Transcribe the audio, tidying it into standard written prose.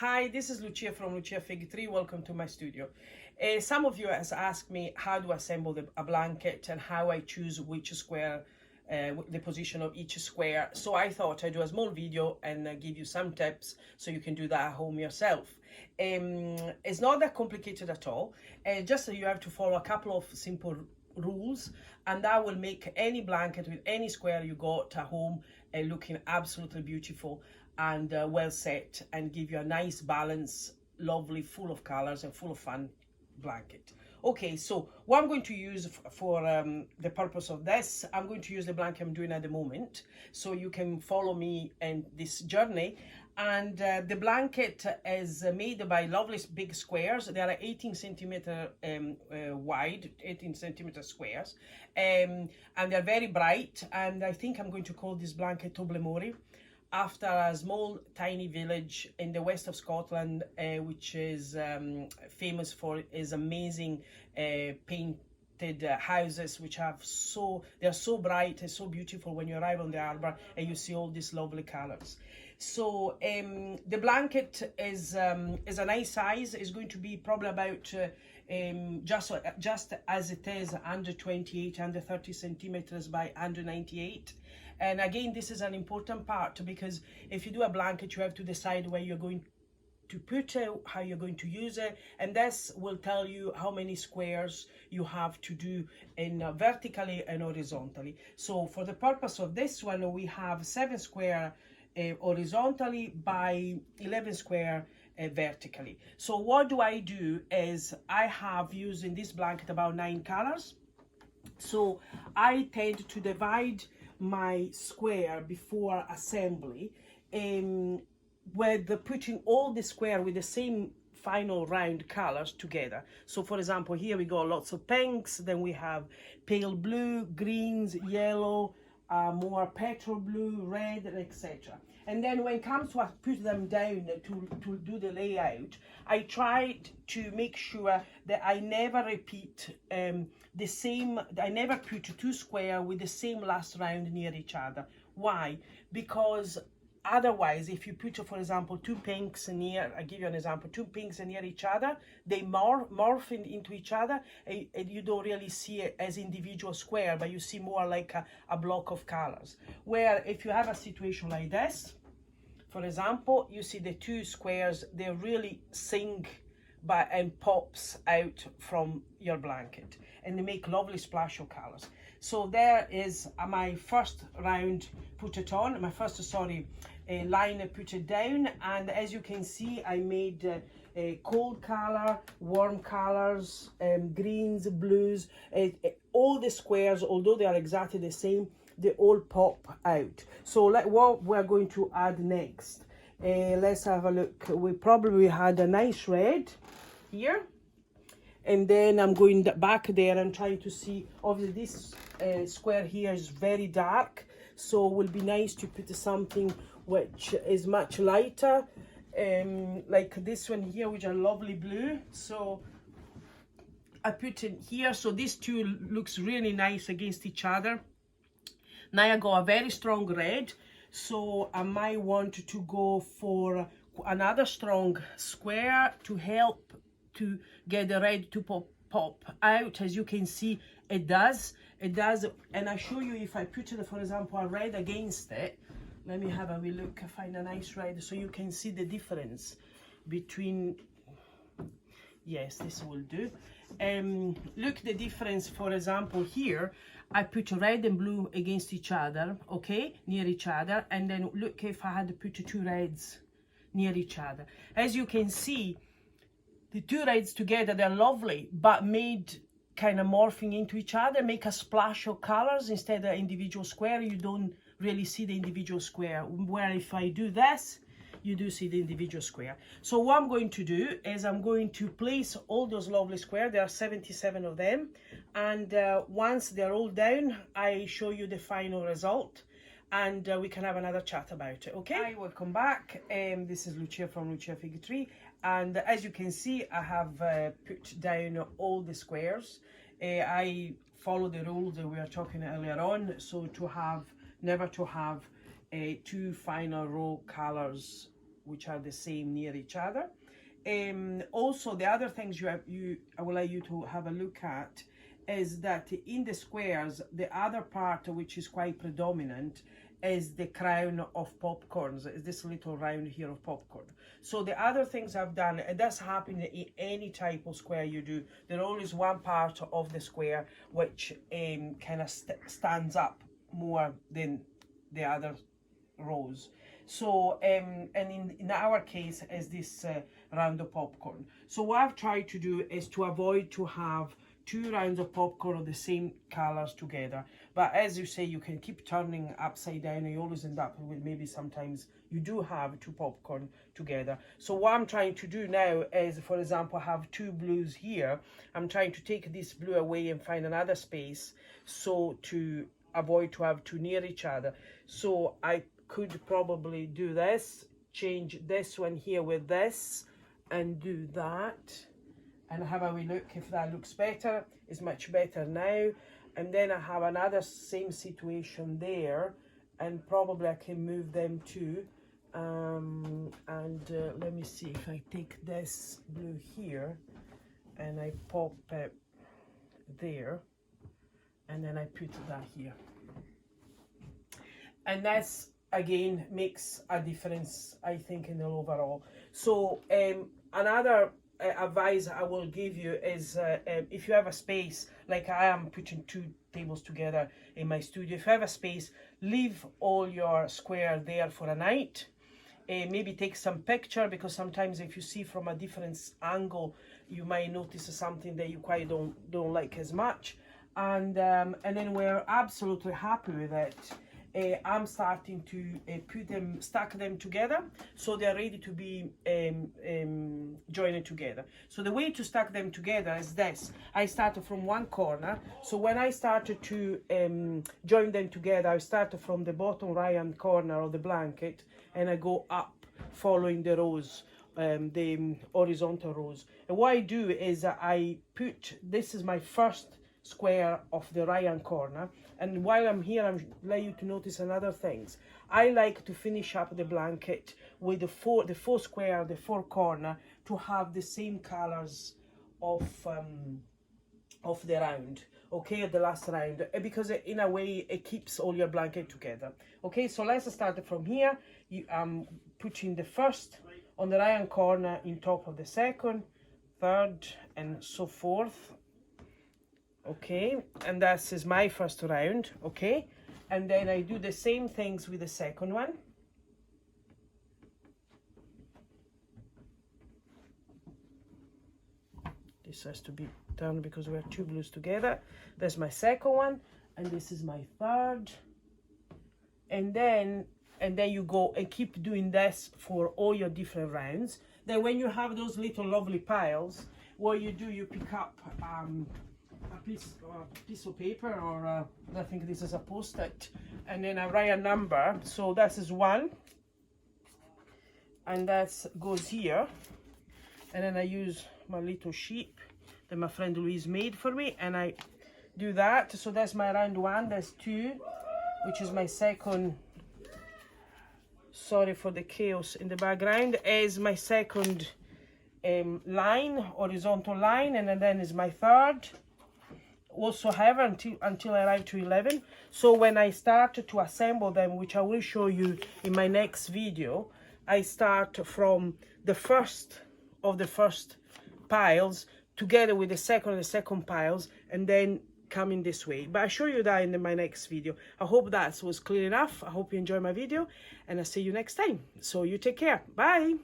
Hi, this is Lucia from Lucia Fig Tree. Welcome to my studio. Some of you has asked me how to assemble a blanket and how I choose which square, the position of each square. So I thought I'd do a small video and give you some tips so you can do that at home yourself. It's not that complicated at all. Just so you have to follow a couple of simple rules, and that will make any blanket with any square you got at home looking absolutely beautiful and well set, and give you a nice balance, lovely, full of colors and full of fun blanket. Okay, so what I'm going to use for the purpose of this, I'm going to use the blanket I'm doing at the moment, so you can follow me in this journey. And the blanket is made by lovely big squares. They are 18 centimeter wide, 18 centimeter squares, and they're very bright. And I think I'm going to call this blanket Tobermory, after a small tiny village in the west of Scotland, which is famous for its amazing painted houses, which have they're so bright and so beautiful when you arrive on the harbour and you see all these lovely colours. So the blanket is a nice size. It's going to be probably about just as it is, under 28, under 30 centimeters by under 98. And again, this is an important part, because if you do a blanket, you have to decide where you're going to put it, how you're going to use it, and this will tell you how many squares you have to do in vertically and horizontally. So for the purpose of this one, we have 7 square horizontally by 11 square vertically. So what do I do is I have used in this blanket about 9 colors. So I tend to divide my square before assembly with putting all the square with the same final round colors together. So for example, here we got lots of pinks, then we have pale blue, greens, yellow, more petrol blue, red, etc. And then when it comes to put them down to do the layout, I tried to make sure that I never repeat the same. I never put 2 squares with the same last round near each other. Why? Because otherwise, if you put, for example, 2 pinks near, I give you an example, 2 pinks near each other, they morph into each other, and you don't really see it as individual square, but you see more like a block of colors. Where if you have a situation like this, for example, you see the 2 squares, they really sync and pops out from your blanket, and they make lovely splash of colors. So there is my first round put it on, my first line put it down, and as you can see, I made a cold color, warm colors, greens, blues, all the squares, although they are exactly the same, they all pop out. So what we're going to add next, let's have a look. We probably had a nice red here, and then I'm going back there and trying to see, obviously this square here is very dark, so it will be nice to put something which is much lighter, like this one here, which are lovely blue. So I put it here, so these two looks really nice against each other. Now I got a very strong red, so I might want to go for another strong square to help to get the red to pop out. As you can see, it does, and I show you if I put, for example, a red against it. Let me have a wee look, find a nice red, so you can see the difference between, yes, this will do. Look the difference, for example, here I put red and blue against each other, okay, near each other, and then look if I had put 2 reds near each other. As you can see, the 2 reds together, they're lovely, but made kind of morphing into each other, make a splash of colors instead of individual square. You don't really see the individual square, where if I do this, you do see the individual square. So what I'm going to do is I'm going to place all those lovely squares. There are 77 of them, and once they're all down, I show you the final result, and we can have another chat about it. Okay, hi, welcome back. This is Lucia from Lucia Fig Tree, and as you can see, I have put down all the squares. I follow the rules that we were talking earlier on, so never to have 2 final row colors which are the same near each other. Also, the other things I would like you to have a look at is that in the squares, the other part which is quite predominant is the crown of popcorns, is this little round here of popcorn. So the other things I've done, and that's happening in any type of square you do, there's always one part of the square which kind of stands up more than the other rows. So and in our case is this round of popcorn. So what I've tried to do is to avoid to have two rounds of popcorn of the same colors together. But as you say, you can keep turning upside down and you always end up with, maybe sometimes you do have two popcorn together. So what I'm trying to do now is, for example, have two blues here. I'm trying to take this blue away and find another space, so to avoid to have two near each other. So I could probably do this, change this one here with this, and do that, and have a wee look if that looks better. It's much better now. And then I have another same situation there, and probably I can move them too. Let me see if I take this blue here and I pop it there, and then I put that here. And that's, again, makes a difference, I think, in the overall. So another advice I will give you is if you have a space, like I am putting two tables together in my studio, if you have a space, leave all your square there for a night. Maybe take some picture, because sometimes if you see from a different angle, you might notice something that you quite don't like as much. And then we're absolutely happy with it. I'm starting to stack them together, so they're ready to be joined together. So the way to stack them together is this. I started from one corner, so when I started to join them together, I started from the bottom right-hand corner of the blanket, and I go up following the rows, the horizontal rows. And what I do is I put, this is my first square of the right-hand corner, and while I'm here, I'm like you to notice another things. I like to finish up the blanket with the four square, the four corner, to have the same colors of the round, okay, the last round, because in a way it keeps all your blanket together. Okay, so let's start from here. I'm putting the first on the right-hand corner in top of the second, third, and so forth. Okay, and this is my first round. Okay, and then I do the same things with the second one. This has to be done because we have two blues together. That's my second one, and this is my third. And then you go and keep doing this for all your different rounds. Then when you have those little lovely piles, what you do, you pick up a piece of paper, or I think this is a post-it, and then I write a number. So that is 1, and that goes here, and then I use my little sheet that my friend Louise made for me, and I do that. So that's my round 1. That's 2, which is my second. Sorry for the chaos in the background. Is my second line, horizontal line, and then is my third. Also have until I arrive to 11. So when I start to assemble them, which I will show you in my next video, I start from the first of the first piles together with the second piles, and then coming this way. But I'll show you that in my next video. I hope that was clear enough. I hope you enjoy my video, and I'll see you next time. So you take care. Bye.